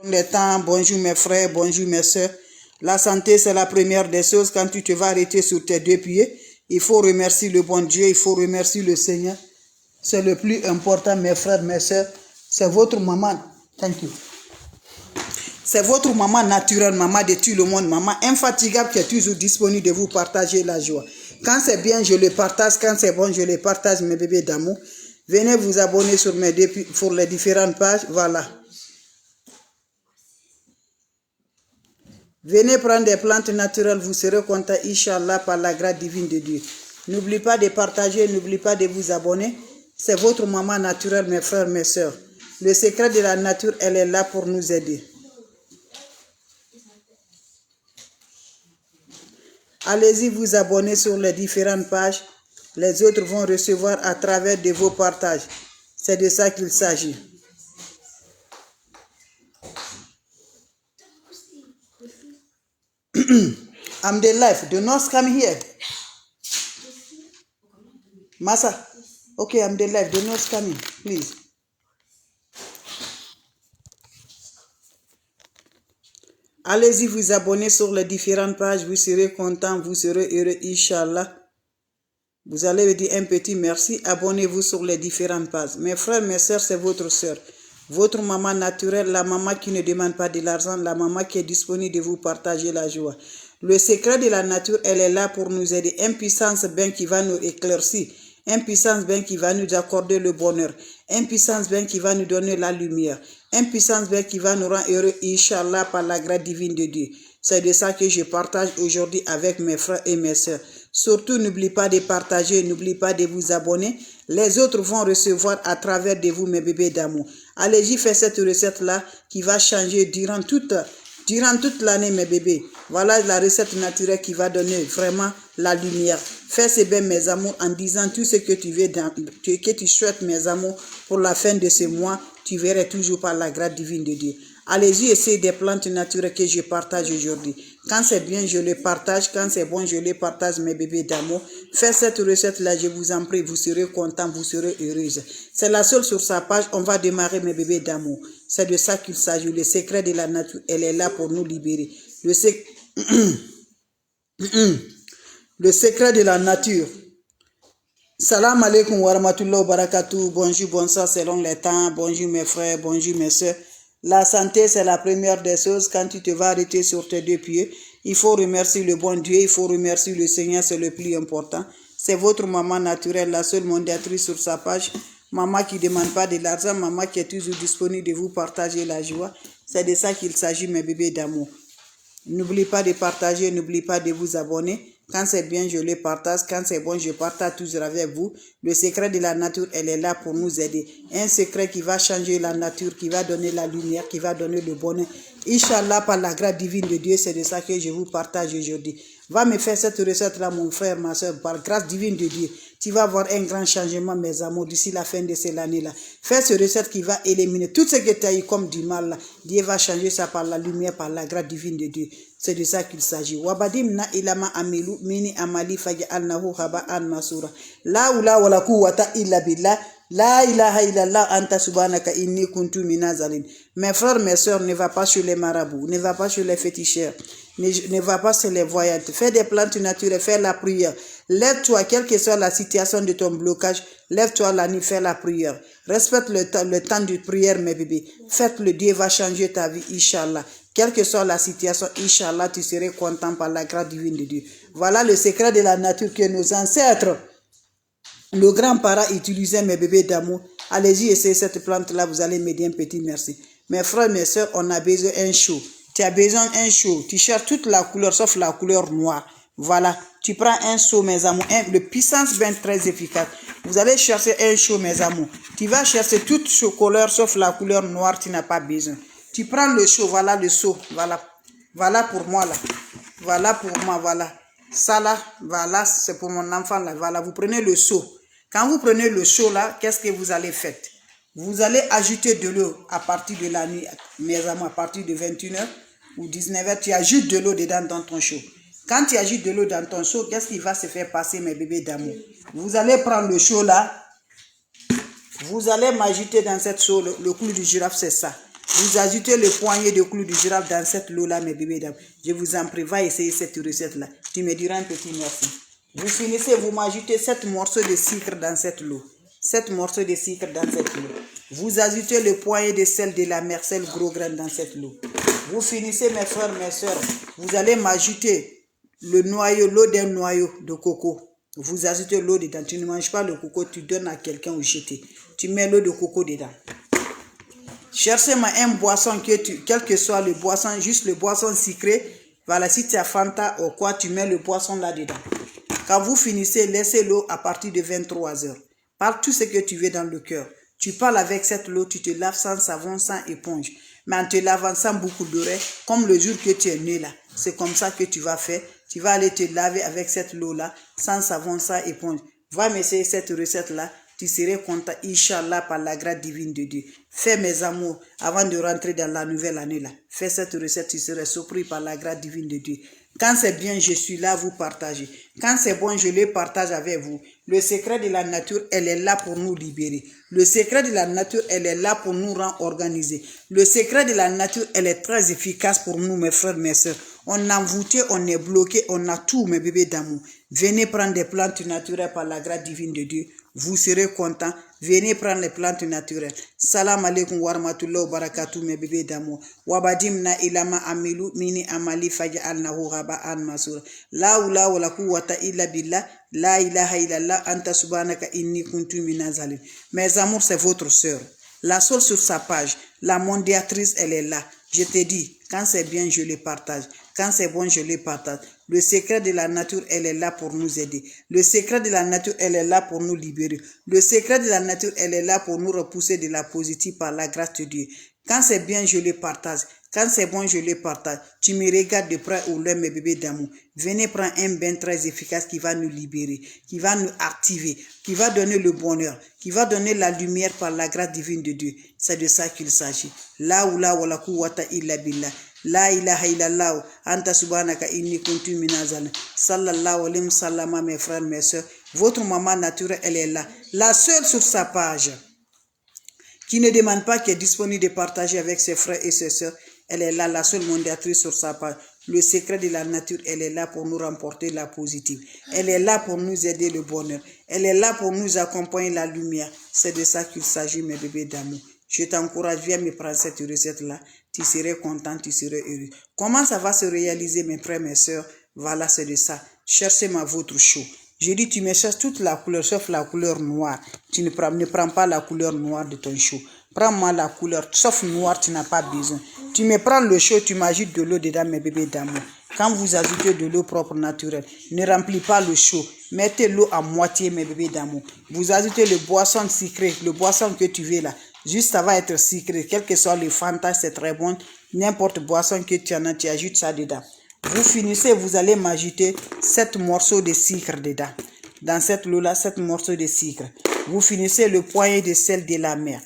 Les temps, bonjour mes frères, bonjour mes soeurs. La santé, c'est la première des choses. Quand tu te vas arrêter sur tes deux pieds, il faut remercier le bon Dieu, il faut remercier le Seigneur. C'est le plus important, mes frères, mes soeurs. C'est votre maman. Thank you. C'est votre maman naturelle, maman de tout le monde, maman infatigable qui est toujours disponible de vous partager la joie. Quand c'est bien, je le partage. Quand c'est bon, je le partage, mes bébés d'amour. Venez vous abonner sur pour les différentes pages. Voilà. Venez prendre des plantes naturelles, vous serez content, Inch'Allah, par la grâce divine de Dieu. N'oubliez pas de partager, n'oubliez pas de vous abonner. C'est votre maman naturelle, mes frères, mes soeurs. Le secret de la nature, elle est là pour nous aider. Allez-y vous abonner sur les différentes pages. Les autres vont recevoir à travers de vos partages. C'est de ça qu'il s'agit. I'm the life. The nurse come here. Massa. Okay, I'm the life. The nurse coming, please. Allez-y vous abonner sur les différentes pages. Vous serez content, vous serez heureux, Inch'Allah. Vous allez dire un petit merci. Abonnez-vous sur les différentes pages. Mes frères, mes soeurs, c'est votre soeur. Votre maman naturelle, la maman qui ne demande pas de l'argent, la maman qui est disponible de vous partager la joie. Le secret de la nature, elle est là pour nous aider. Une puissance bien qui va nous éclaircir. Une puissance bien qui va nous accorder le bonheur. Une puissance bien qui va nous donner la lumière. Une puissance bien qui va nous rendre heureux, Inch'Allah, par la grâce divine de Dieu. C'est de ça que je partage aujourd'hui avec mes frères et mes soeurs. Surtout, n'oubliez pas de partager, n'oubliez pas de vous abonner. Les autres vont recevoir à travers de vous, mes bébés d'amour. Allez-y, faites cette recette-là qui va changer durant toute l'année, mes bébés. Voilà la recette naturelle qui va donner vraiment la lumière. Fais ce bien, mes amours, en disant tout ce que tu veux, que tu souhaites, mes amours, pour la fin de ce mois. Tu verras toujours par la grâce divine de Dieu. Allez-y, essayez des plantes naturelles que je partage aujourd'hui. Quand c'est bien, je les partage. Quand c'est bon, je les partage, mes bébés d'amour. Faites cette recette-là, je vous en prie. Vous serez contents, vous serez heureuse. C'est la seule sur sa page. On va démarrer, mes bébés d'amour. C'est de ça qu'il s'agit. Le secret de la nature, elle est là pour nous libérer. Le secret de la nature. Salam alaikum wa rahmatullahi wa barakatuh. Bonjour, bonsoir selon les temps. Bonjour mes frères, bonjour mes soeurs. La santé, c'est la première des choses. Quand tu te vas arrêter sur tes deux pieds, il faut remercier le bon Dieu, il faut remercier le Seigneur, c'est le plus important. C'est votre maman naturelle, la seule modératrice sur sa page. Maman qui ne demande pas de l'argent, maman qui est toujours disponible de vous partager la joie. C'est de ça qu'il s'agit, mes bébés d'amour. N'oubliez pas de partager, n'oubliez pas de vous abonner. Quand c'est bien, je le partage. Quand c'est bon, je partage toujours avec vous. Le secret de la nature, elle est là pour nous aider. Un secret qui va changer la nature, qui va donner la lumière, qui va donner le bonheur. Inch'Allah, par la grâce divine de Dieu, c'est de ça que je vous partage aujourd'hui. Va me faire cette recette-là, mon frère, ma soeur, par grâce divine de Dieu. Tu vas avoir un grand changement, mes amours, d'ici la fin de cette année-là. Fais cette recette qui va éliminer tout ce que tu as eu comme du mal là. Dieu va changer ça par la lumière, par la grâce divine de Dieu. C'est de ça qu'il s'agit. Wabadimna ilama amilu mini amali faj'alnahu haba'an masura. La ula wala quwwata illa billah. La ilaha illallah anta subhanaka inni kuntu minazalin. Mes frères, mes soeurs, ne va pas chez les marabouts, ne va pas chez les féticheurs, ne va pas chez les voyantes. Fais des plantes naturelles, fais la prière. Lève-toi, quelle que soit la situation de ton blocage, lève-toi la nuit, fais la prière. Respecte le temps de prière, mes bébés. Faites-le, Dieu va changer ta vie, Inch'Allah. Quelle que soit la situation, Inch'Allah, tu seras content par la grâce divine de Dieu. Voilà le secret de la nature que nos ancêtres, le grand-parent utilisait, mes bébés d'amour. Allez-y, essayez cette plante-là, vous allez m'aider un petit merci. Mes frères, mes soeurs, on a besoin d'un chaud. Tu as besoin d'un chaud. Tu cherches toute la couleur, sauf la couleur noire. Voilà. Tu prends un seau, mes amours. De puissance bien très efficace. Vous allez chercher un chaud, mes amours. Tu vas chercher toute couleur, sauf la couleur noire, tu n'as pas besoin. Tu prends le seau, voilà le seau. Voilà. Voilà pour moi, là. Voilà pour moi, voilà. Ça, là, voilà, c'est pour mon enfant, là. Voilà, vous prenez le seau. Quand vous prenez le seau là, qu'est-ce que vous allez faire? Vous allez ajouter de l'eau à partir de la nuit, mes amis, à partir de 21h ou 19h, tu ajoutes de l'eau dedans dans ton seau. Quand tu ajoutes de l'eau dans ton seau, qu'est-ce qui va se faire passer, mes bébés d'amour? Vous allez prendre le seau là, vous allez m'ajouter dans cette seau, le clou du girafe, c'est ça. Vous ajoutez le poignet de clou de girofle dans cette eau-là, mes bébés dames. Je vous en prie, va essayer cette recette-là. Tu me diras un petit merci. Vous finissez, vous m'ajoutez 7 morceaux de sucre dans cette eau. 7 morceaux de sucre dans cette eau. Vous ajoutez le poignet de sel de la mer, sel gros grain dans cette eau. Vous finissez, mes frères, mes soeurs. Vous allez m'ajouter le noyau, l'eau d'un noyau de coco. Vous ajoutez l'eau dedans. Tu ne manges pas le coco, tu donnes à quelqu'un ou jeter. Tu mets l'eau de coco dedans. Cherchez-moi une boisson quel que soit le boisson, juste le boisson sucré. Voilà, si tu as Fanta ou quoi, tu mets le boisson là-dedans. Quand vous finissez, laissez l'eau à partir de 23 h. Parle tout ce que tu veux dans le cœur. Tu parles avec cette eau, tu te laves sans savon, sans éponge. Mais en te lavant sans beaucoup d'oreilles, comme le jour que tu es né là. C'est comme ça que tu vas faire. Tu vas aller te laver avec cette eau-là, sans savon, sans éponge. Va m'essayer cette recette-là. Tu serais content, Inch'Allah, par la grâce divine de Dieu. Fais mes amours, avant de rentrer dans la nouvelle année là. Fais cette recette, tu serais surpris par la grâce divine de Dieu. Quand c'est bien, je suis là, vous partagez. Quand c'est bon, je le partage avec vous. Le secret de la nature, elle est là pour nous libérer. Le secret de la nature, elle est là pour nous rendre organisés. Le secret de la nature, elle est très efficace pour nous, mes frères, mes soeurs. On est envoûté, on est bloqué, on a tout, mes bébés d'amour. Venez prendre des plantes naturelles par la grâce divine de Dieu. Vous serez contents. Venez prendre les plantes naturelles. Salam alaikum wa rahmatullahi wa barakatuh, mes bébés d'amour. Wabadimna ilama amilu mini amali faj'alnahu raba'an masura. La hawla wa la quwwata illa billah. La ilaha illallah anta subhanaka inni kuntu minaz zalim. Mes amours, c'est votre sœur. La seule sur sa page, la mondiatrice, elle est là. Je te dis, quand c'est bien, je le partage. Quand c'est bon, je le partage. Le secret de la nature, elle est là pour nous aider. Le secret de la nature, elle est là pour nous libérer. Le secret de la nature, elle est là pour nous repousser de la positive par la grâce de Dieu. Quand c'est bien, je le partage. Quand c'est bon, je le partage. Tu me regardes de près ou loin, mes bébés d'amour. Venez prendre un bain très efficace qui va nous libérer, qui va nous activer, qui va donner le bonheur, qui va donner la lumière par la grâce divine de Dieu. C'est de ça qu'il s'agit. La oula wa la quwwata illa billah. La ilaha illallah. Anta subhanaka inni kuntu minazal. Sallallahu alayhi wa sallam, mes frères, mes soeurs. Votre maman naturelle, elle est là. La seule sur sa page, qui ne demande pas, qui est disponible de partager avec ses frères et ses soeurs. Elle est là, la seule mondiatrice sur sa page. Le secret de la nature, elle est là pour nous remporter la positive. Elle est là pour nous aider le bonheur. Elle est là pour nous accompagner la lumière. C'est de ça qu'il s'agit, mes bébés d'amour. Je t'encourage, viens me prendre cette recette-là. Tu serais content, tu serais heureux. Comment ça va se réaliser, mes frères, mes soeurs? Voilà, c'est de ça. Cherchez-moi votre chou. Je dis, tu me cherches toute la couleur, sauf la couleur noire. Tu ne prends pas la couleur noire de ton chou. Prends-moi la couleur, sauf noir, tu n'as pas besoin. Tu me prends le chaud, tu m'ajoutes de l'eau dedans, mes bébés d'amour. Quand vous ajoutez de l'eau propre naturelle, ne remplis pas le chaud. Mettez l'eau à moitié, mes bébés d'amour. Vous ajoutez le boisson sucré, le boisson que tu veux là. Juste ça va être sucré. Quel que soit le Fanta, c'est très bon. N'importe boisson que tu en as, tu ajoutes ça dedans. Vous finissez, vous allez m'ajouter 7 morceaux de sucre dedans. Dans cette eau-là, 7 morceaux de sucre. Vous finissez le poignet de sel de la mer.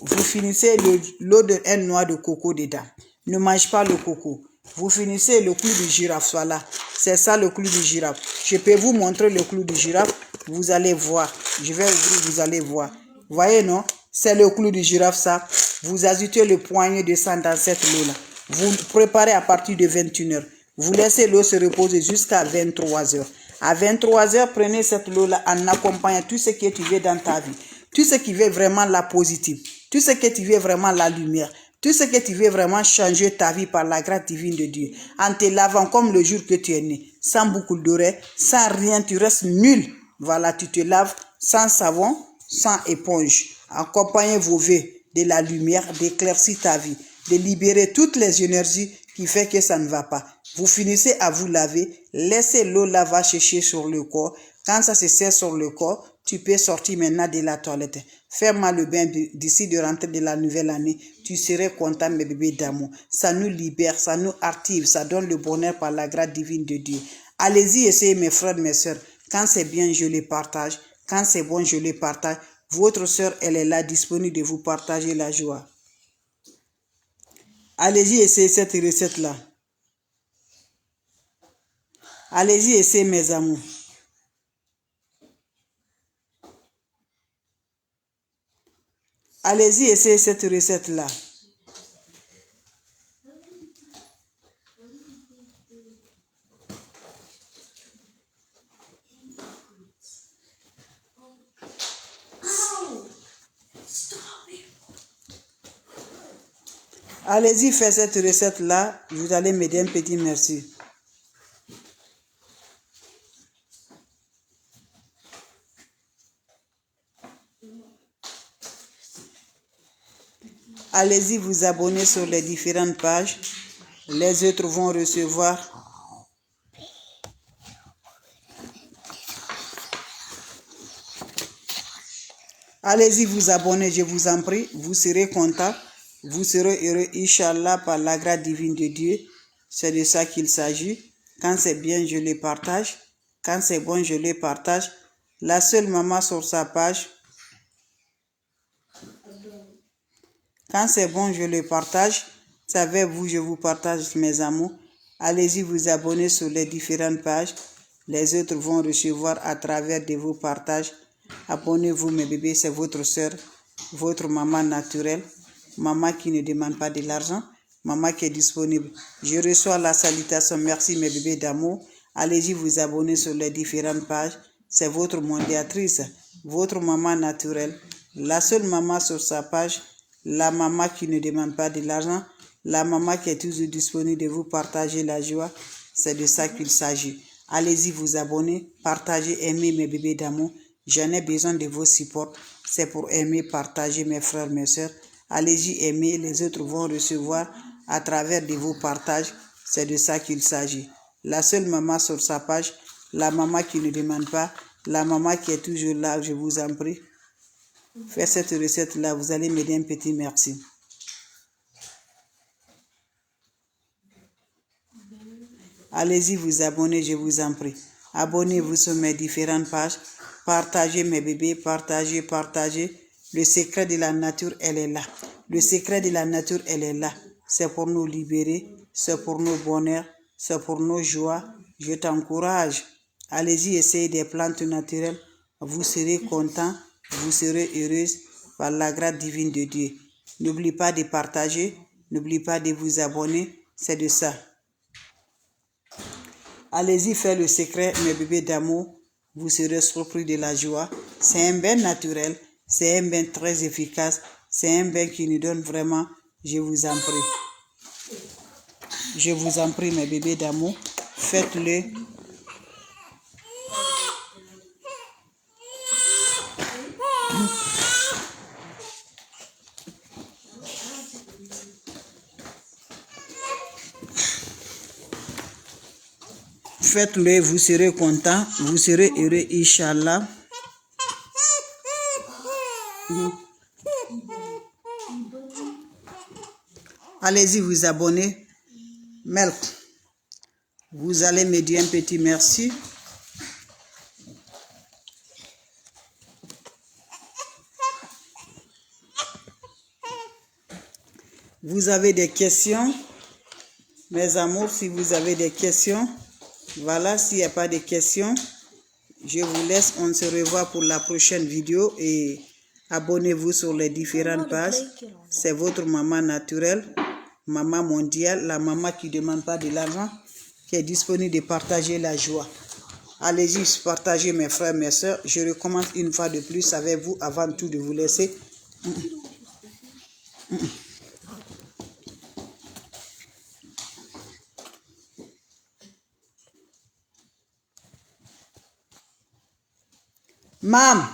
Vous finissez l'eau d'un noix de coco dedans. Ne mange pas le coco. Vous finissez le clou de girafe, voilà. C'est ça le clou de girafe. Je peux vous montrer le clou de girafe. Vous allez voir. Je vais ouvrir, vous allez voir. Voyez, non? C'est le clou de girafe, ça. Vous ajoutez le poignet de sang dans cette eau-là. Vous préparez à partir de 21 h. Vous laissez l'eau se reposer jusqu'à 23 h. À 23 h, prenez cette eau-là en accompagnant tout ce que tu veux dans ta vie. Tout ce qui veut vraiment la positive. Tout ce que tu veux vraiment la lumière. Tout ce que tu veux vraiment changer ta vie par la grâce divine de Dieu. En te lavant comme le jour que tu es né. Sans beaucoup d'oreilles, sans rien, tu restes nul. Voilà, tu te laves sans savon, sans éponge. Accompagnez vos vœux de la lumière, d'éclaircir ta vie, de libérer toutes les énergies qui fait que ça ne va pas. Vous finissez à vous laver, laissez l'eau là va chercher sur le corps. Quand ça se sert sur le corps, tu peux sortir maintenant de la toilette. Fais-moi le bain d'ici de rentrer de la nouvelle année. Tu serais content, mes bébés d'amour. Ça nous libère, ça nous active, ça donne le bonheur par la grâce divine de Dieu. Allez-y, essayez, mes frères, mes soeurs. Quand c'est bien, je les partage. Quand c'est bon, je les partage. Votre soeur, elle est là, disponible de vous partager la joie. Allez-y, essayez cette recette-là. Allez-y, essayez, mes amours. Allez-y, essayez cette recette-là. Allez-y, faites cette recette-là. Vous allez m'aider un petit merci. Allez-y vous abonner sur les différentes pages. Les autres vont recevoir. Allez-y vous abonner, je vous en prie. Vous serez content. Vous serez heureux, Inch'Allah, par la grâce divine de Dieu. C'est de ça qu'il s'agit. Quand c'est bien, je les partage. Quand c'est bon, je les partage. La seule maman sur sa page. Quand c'est bon, je le partage. Savez-vous, je vous partage mes amours. Allez-y vous abonner sur les différentes pages. Les autres vont recevoir à travers de vos partages. Abonnez-vous mes bébés, c'est votre soeur, votre maman naturelle. Maman qui ne demande pas de l'argent. Maman qui est disponible. Je reçois la salutation. Merci mes bébés d'amour. Allez-y vous abonner sur les différentes pages. C'est votre mondiatrice, votre maman naturelle. La seule maman sur sa page. La maman qui ne demande pas de l'argent, la maman qui est toujours disponible de vous partager la joie, c'est de ça qu'il s'agit. Allez-y vous abonner, partagez, aimer mes bébés d'amour. J'en ai besoin de vos supports. C'est pour aimer, partager mes frères, mes soeurs. Allez-y aimer, les autres vont recevoir à travers de vos partages. C'est de ça qu'il s'agit. La seule maman sur sa page, la maman qui ne demande pas, la maman qui est toujours là, je vous en prie. Faites cette recette-là, vous allez m'aider un petit merci. Allez-y vous abonner, je vous en prie. Abonnez-vous sur mes différentes pages. Partagez mes bébés, partagez. Le secret de la nature, elle est là. Le secret de la nature, elle est là. C'est pour nous libérer, c'est pour nos bonheurs, c'est pour nos joies. Je t'encourage. Allez-y, essayez des plantes naturelles. Vous serez content. Vous serez heureuse par la grâce divine de Dieu. N'oubliez pas de partager, n'oubliez pas de vous abonner, c'est de ça. Allez-y faire le secret, mes bébés d'amour, vous serez surpris de la joie. C'est un bain naturel, c'est un bain très efficace, c'est un bain qui nous donne vraiment, je vous en prie. Je vous en prie, mes bébés d'amour, faites-le. Faites-le, vous serez content, vous serez heureux, Inch'Allah. Allez-y vous abonner. Melk. Vous allez me dire un petit merci. Vous avez des questions? Mes amours, si vous avez des questions, voilà, s'il n'y a pas de questions, je vous laisse. On se revoit pour la prochaine vidéo et abonnez-vous sur les différentes pages. C'est votre maman naturelle, maman mondiale, la maman qui ne demande pas de l'argent, qui est disponible de partager la joie. Allez-y, partagez mes frères, mes soeurs. Je recommence une fois de plus avec vous avant tout de vous laisser. Mam.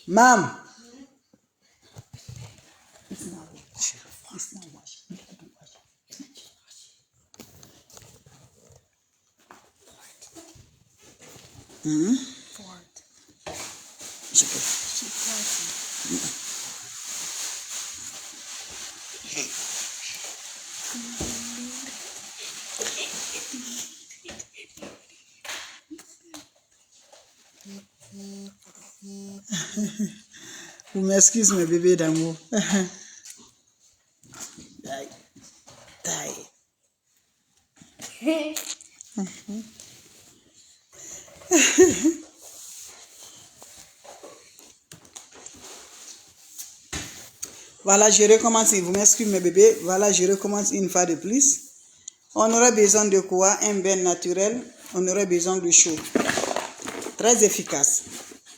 Mam. Vous m'excusez mes bébés d'amour. Voilà, je recommence. Vous m'excusez mes bébés. Voilà, je recommence une fois de plus. On aurait besoin de quoi? Un bain naturel. On aurait besoin de chaud. Très efficace.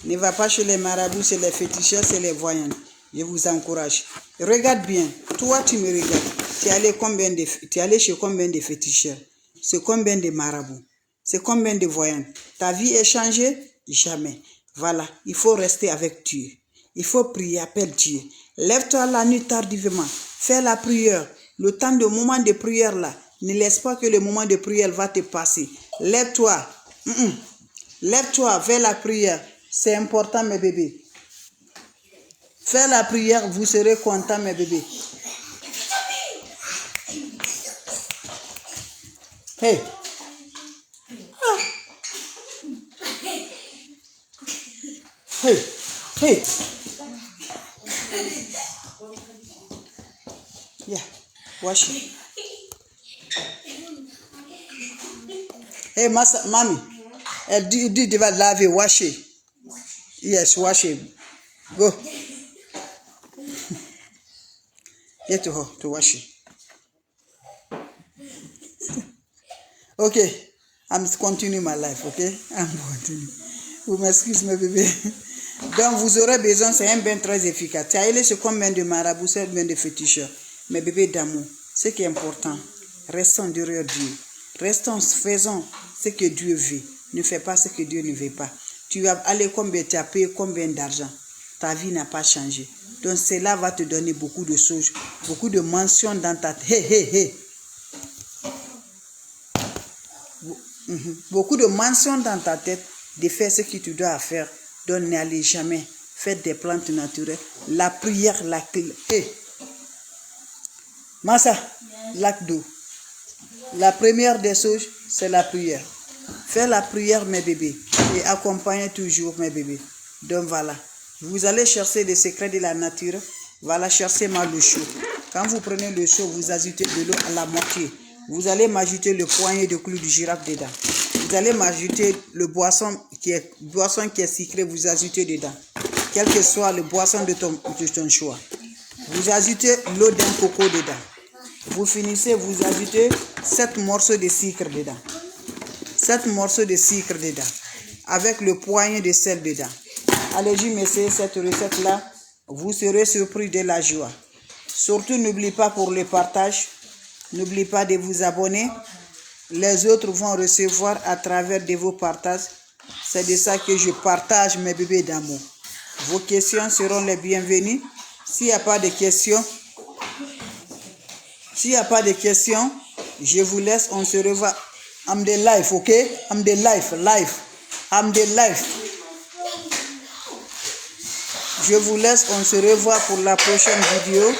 Ne va pas chez les marabouts, c'est les féticheurs, c'est les voyants. Je vous encourage. Regarde bien. Toi, tu me regardes. Tu es allé chez combien de féticheurs? C'est combien de marabouts? C'est combien de voyants? Ta vie est changée? Jamais. Voilà. Il faut rester avec Dieu. Il faut prier. Appelle Dieu. Lève-toi la nuit tardivement. Fais la prière. Le temps de moment de prière là. Ne laisse pas que le moment de prière va te passer. Lève-toi. Lève-toi vers la prière. C'est important, mes bébés. Fais la prière, vous serez contents, mes bébés. Hey. Hey. Hey. Yeah. Wash it. Hey, mommy. Elle dit tu vas laver, wash it. Yes, wash it. Go. Get to her to wash it. Okay, I'm continuing my life, okay? I'm continuing. Vous m'excusez, mes bébés. Donc, vous aurez besoin, c'est un bain très efficace. Tu as allé sur combien de marabouts, c'est combien de féticheurs. Mes bébés d'amour, ce qui est important, restons derrière Dieu. Restons, faisons ce que Dieu veut. Ne fais pas ce que Dieu ne veut pas. Tu vas aller combien, tu as payé combien d'argent. Ta vie n'a pas changé. Donc, cela va te donner beaucoup de choses, beaucoup de mentions dans ta tête. Hey. Beaucoup de mentions dans ta tête de faire ce que tu dois faire. Donc, n'allez jamais. Faites des plantes naturelles. La prière, la clé. Hey. Massa, lac d'eau. La première des choses, c'est la prière. Fais la prière, mes bébés. Et accompagnez toujours, mes bébés. Donc, voilà. Vous allez chercher les secrets de la nature. Voilà, cherchez-moi le chaud. Quand vous prenez le chaud, vous ajoutez de l'eau à la moitié. Vous allez m'ajouter le poignet de clous du girafe dedans. Vous allez m'ajouter le boisson qui est sucré, vous ajoutez dedans. Quel que soit le boisson de ton choix. Vous ajoutez l'eau d'un coco dedans. Vous finissez, vous ajoutez 7 morceaux de sucre dedans. 7 morceaux de sucre dedans. Avec le poignet de sel dedans. Allez-y, messieurs, cette recette-là, vous serez surpris de la joie. Surtout, n'oubliez pas pour le partage. N'oubliez pas de vous abonner. Les autres vont recevoir à travers de vos partages. C'est de ça que je partage mes bébés d'amour. Vos questions seront les bienvenues. S'il n'y a pas de questions, je vous laisse. On se revoit. I'm the life, ok? I'm the life. I'm the life. Je vous laisse. On se revoit pour la prochaine vidéo.